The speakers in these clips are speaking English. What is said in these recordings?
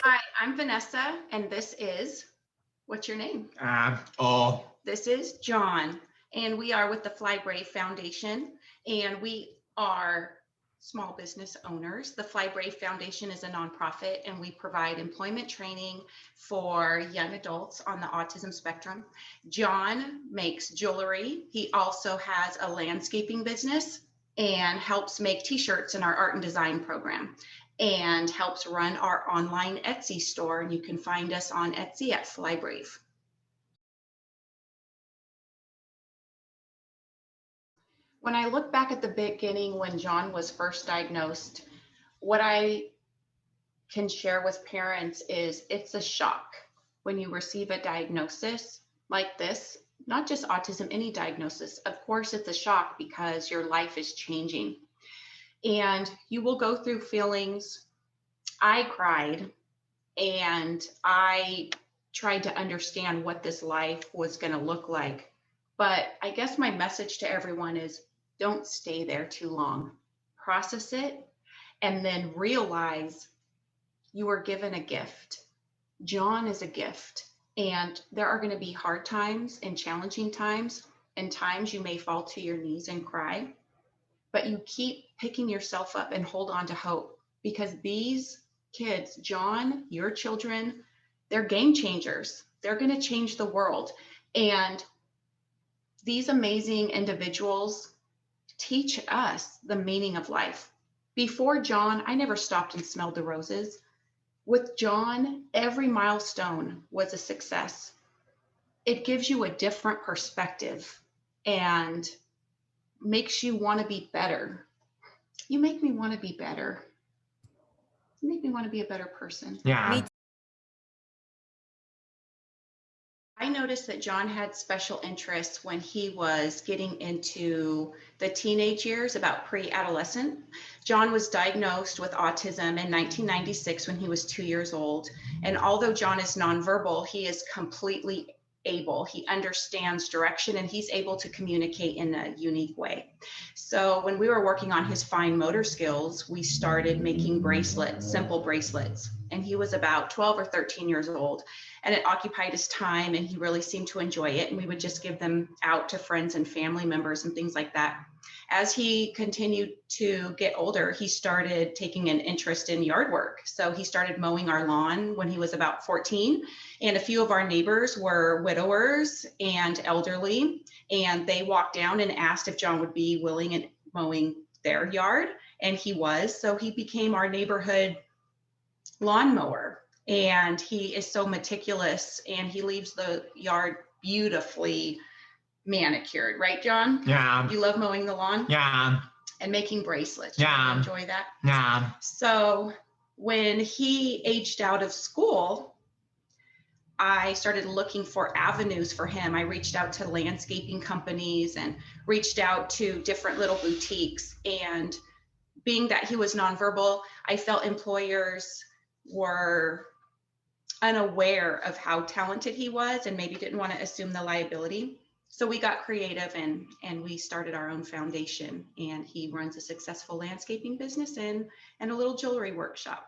Hi, I'm Vanessa, and this is, what's your name? Oh, This is John, and we are with the Flybrave Foundation, and we are small business owners. The Flybrave Foundation is a nonprofit, and we provide employment training for young adults on the autism spectrum. John makes jewelry. He also has a landscaping business and helps make t-shirts in our art and design program and helps run our online Etsy store. And you can find us on Etsy at Flybrave. When I look back at the beginning when John was first diagnosed, what I can share with parents is it's a shock when you receive a diagnosis like this, not just autism, any diagnosis. Of course, it's a shock because your life is changing and you will go through feelings. I cried and I tried to understand what this life was going to look like. But I guess my message to everyone is don't stay there too long. Process it and then realize you were given a gift. John is a gift. And there are going to be hard times and challenging times, and times you may fall to your knees and cry. But you keep picking yourself up and hold on to hope because these kids, John, your children, they're game changers. They're going to change the world. And these amazing individuals teach us the meaning of life. Before John, I never stopped and smelled the roses. With John, every milestone was a success. It gives you a different perspective and makes you want to be better. You make me want to be better. You make me want to be a better person. yeah. I noticed that John had special interests when he was getting into the teenage years, about pre-adolescent. John was diagnosed with autism in 1996 when he was 2 years old. And although John is nonverbal, he is completely able. He understands direction and he's able to communicate in a unique way. So when we were working on his fine motor skills, we started making bracelets, simple bracelets. And he was about 12 or 13 years old. And it occupied his time and he really seemed to enjoy it. And we would just give them out to friends and family members and things like that. As he continued to get older, he started taking an interest in yard work. So he started mowing our lawn when he was about 14. And a few of our neighbors were widowers and elderly. And they walked down and asked if John would be willing in mowing their yard. And he was. So he became our neighborhood lawnmower. And he is so meticulous and he leaves the yard beautifully manicured, right, John? Yeah. You love mowing the lawn? Yeah. And making bracelets. Yeah. You enjoy that? Yeah. So when he aged out of school, I started looking for avenues for him. I reached out to landscaping companies and reached out to different little boutiques. And being that he was nonverbal, I felt employers were unaware of how talented he was and maybe didn't want to assume the liability. So we got creative and we started our own foundation, and he runs a successful landscaping business and a little jewelry workshop.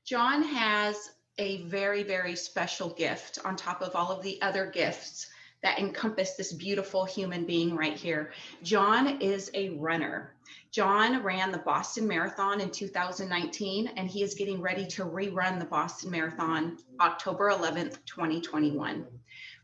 John has a very, very special gift on top of all of the other gifts that encompass this beautiful human being right here. John is a runner. John ran the Boston Marathon in 2019, and he is getting ready to rerun the Boston Marathon October 11th, 2021.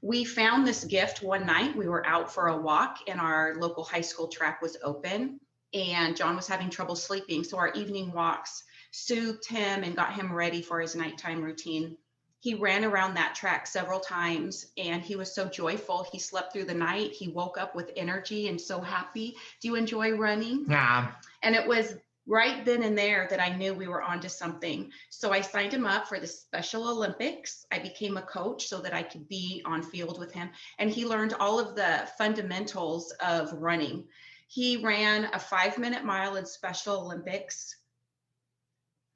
We found this gift one night. We were out for a walk and our local high school track was open and John was having trouble sleeping. So our evening walks soothed him and got him ready for his nighttime routine. He ran around that track several times and he was so joyful. He slept through the night. He woke up with energy and so happy. Do you enjoy running? Yeah. And it was right then and there that I knew we were onto something. So I signed him up for the Special Olympics. I became a coach so that I could be on field with him. And he learned all of the fundamentals of running. He ran a 5-minute mile in Special Olympics,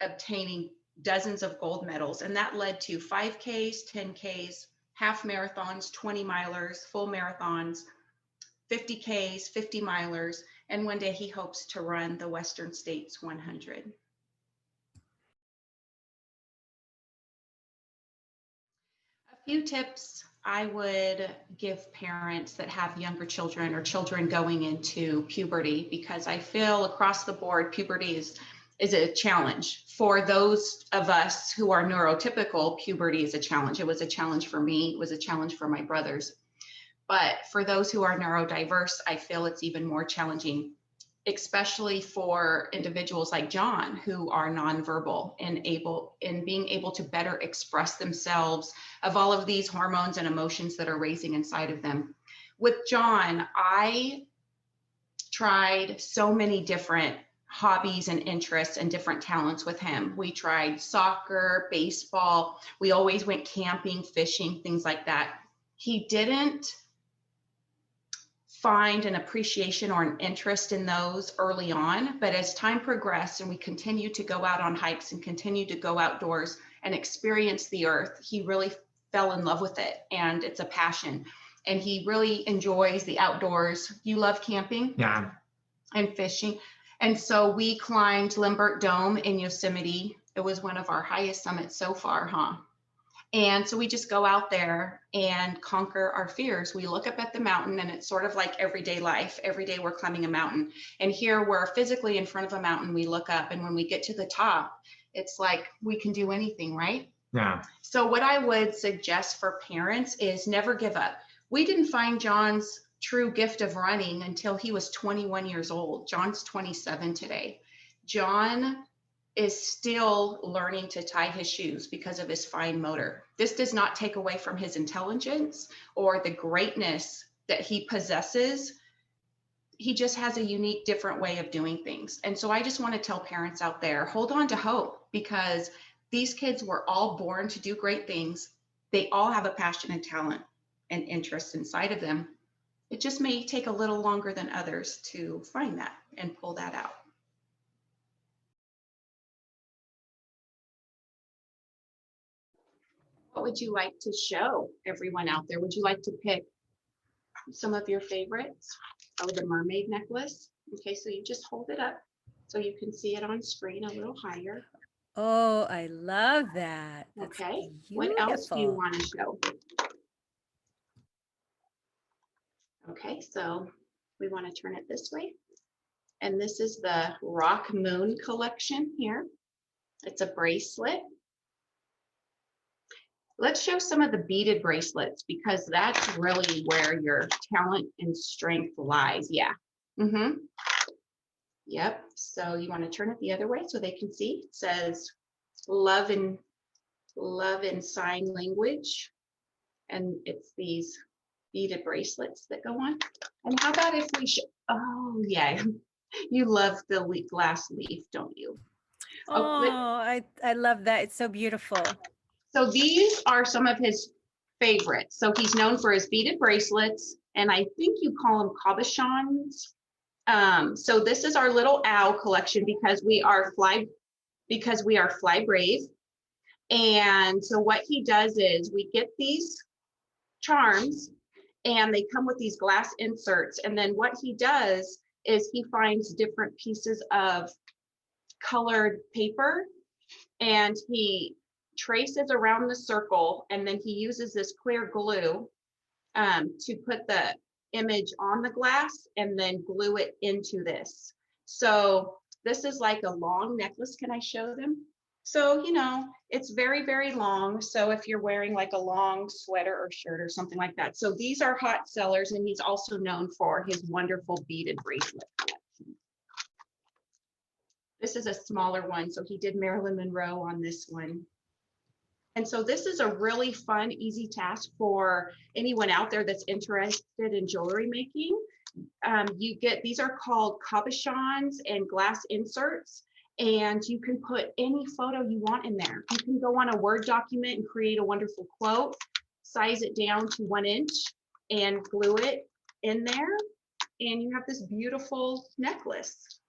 obtaining dozens of gold medals. And that led to 5Ks, 10Ks, half marathons, 20 milers, full marathons, 50Ks, 50 milers. And one day he hopes to run the Western States 100. Few tips I would give parents that have younger children or children going into puberty, because I feel across the board puberty is a challenge. For those of us who are neurotypical, puberty is a challenge. It was a challenge for me, it was a challenge for my brothers. But for those who are neurodiverse, I feel it's even more challenging, especially for individuals like John who are nonverbal and being able to better express themselves of all of these hormones and emotions that are raising inside of them. With John, I tried so many different hobbies and interests and different talents with him. We tried soccer, baseball, we always went camping, fishing, things like that. He didn't find an appreciation or an interest in those early on, but as time progressed and we continued to go out on hikes and continue to go outdoors and experience the earth, he really fell in love with it, and it's a passion, and he really enjoys the outdoors. You love camping? Yeah. And fishing. And so we climbed Lambert Dome in Yosemite. It was one of our highest summits so far, huh? And so we just go out there and conquer our fears. We look up at the mountain, and it's sort of like everyday life. Every day we're climbing a mountain. And here we're physically in front of a mountain. We look up, and when we get to the top, it's like we can do anything, right? Yeah. So what I would suggest for parents is never give up. We didn't find John's true gift of running until he was 21 years old. John's 27 today. John is still learning to tie his shoes because of his fine motor. This does not take away from his intelligence or the greatness that he possesses. He just has a unique, different way of doing things. And so I just want to tell parents out there, hold on to hope, because these kids were all born to do great things. They all have a passion and talent and interest inside of them. It just may take a little longer than others to find that and pull that out. What would you like to show everyone out there? Would you like to pick some of your favorites? Oh, the mermaid necklace. Okay, so you just hold it up so you can see it on screen a little higher. Oh, I love that. That's okay, beautiful. What else do you want to show? Okay, so we want to turn it this way. And this is the Rock Moon collection here. It's a bracelet. Let's show some of the beaded bracelets, because that's really where your talent and strength lies. Yeah. Yep. So you want to turn it the other way so they can see. It says love in sign language. And it's these beaded bracelets that go on. And how about if we show, oh yeah, you love the glass leaf, don't you? Oh, I love that. It's so beautiful. So these are some of his favorites. So he's known for his beaded bracelets, and I think you call them cabochons. So this is our little owl collection, because we are Flybrave. And so what he does is we get these charms, and they come with these glass inserts. And then what he does is he finds different pieces of colored paper, and he traces around the circle, and then he uses this clear glue to put the image on the glass and then glue it into this. So this is like a long necklace. Can I show them? So, it's very, very long. So if you're wearing like a long sweater or shirt or something like that. So these are hot sellers, and he's also known for his wonderful beaded bracelet collection. This is a smaller one. So he did Marilyn Monroe on this one. And so this is a really fun, easy task for anyone out there that's interested in jewelry making. These are called cabochons and glass inserts, and you can put any photo you want in there. You can go on a Word document and create a wonderful quote, size it down to 1 inch, and glue it in there, and you have this beautiful necklace.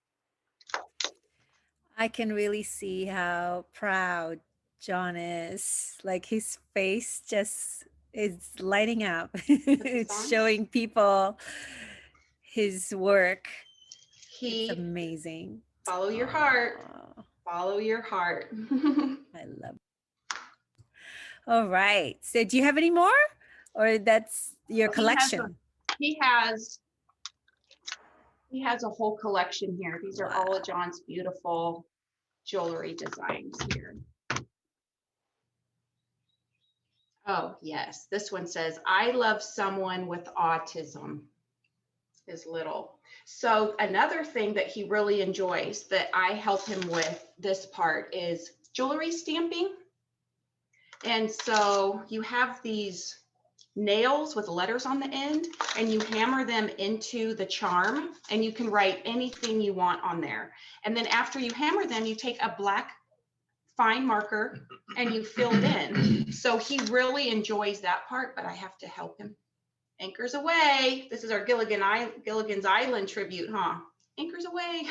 I can really see how proud John is. Like his face just is lighting up. It's showing people his work. It's amazing. Follow your heart. Follow your heart. I love it. All right. So do you have any more, or that's your collection? He has a whole collection here. These are all of Wow. John's beautiful jewelry designs here. Oh, yes. This one says, I love someone with autism, is little. So another thing that he really enjoys that I help him with this part is jewelry stamping. And so you have these nails with letters on the end, and you hammer them into the charm, and you can write anything you want on there. And then after you hammer them, you take a black fine marker and you fill it in. So he really enjoys that part, but I have to help him. Anchors away. This is our Gilligan's Island tribute, huh? Anchors away.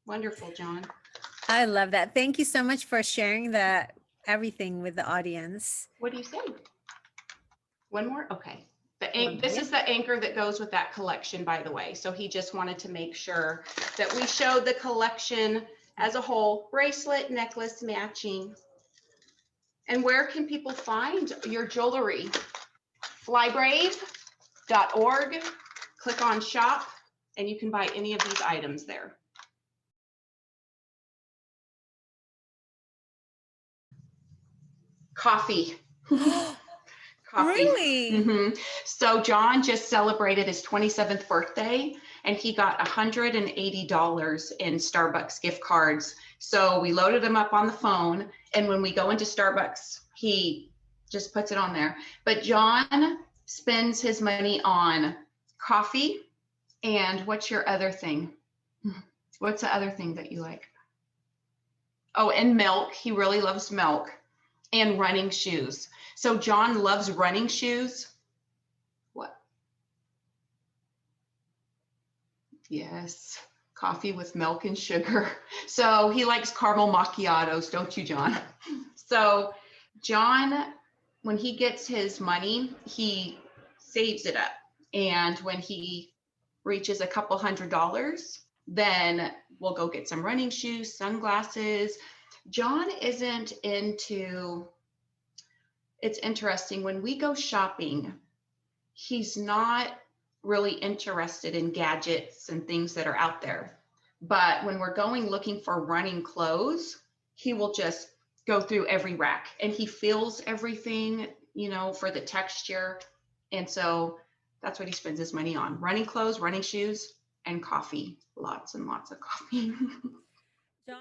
Wonderful, John. I love that. Thank you so much for sharing that everything with the audience. What do you say? One more? Okay. This is the anchor that goes with that collection, by the way. So he just wanted to make sure that we showed the collection as a whole, bracelet, necklace, matching. And where can people find your jewelry? Flybrave.org, click on shop, and you can buy any of these items there. Coffee. Coffee. Really? So John just celebrated his 27th birthday, and he got $180 in Starbucks gift cards. So we loaded him up on the phone, and when we go into Starbucks, he just puts it on there. But John spends his money on coffee, and what's your other thing? What's the other thing that you like? Oh, and milk. He really loves milk, and running shoes. So John loves running shoes. What? Yes, coffee with milk and sugar. So he likes caramel macchiatos, don't you, John? So John, when he gets his money, he saves it up. And when he reaches a couple $100s, then we'll go get some running shoes, sunglasses. John isn't into, it's interesting, when we go shopping, he's not really interested in gadgets and things that are out there. But when we're going looking for running clothes, he will just go through every rack, and he feels everything, you know, for the texture. And so that's what he spends his money on: running clothes, running shoes, and coffee. Lots and lots of coffee. John.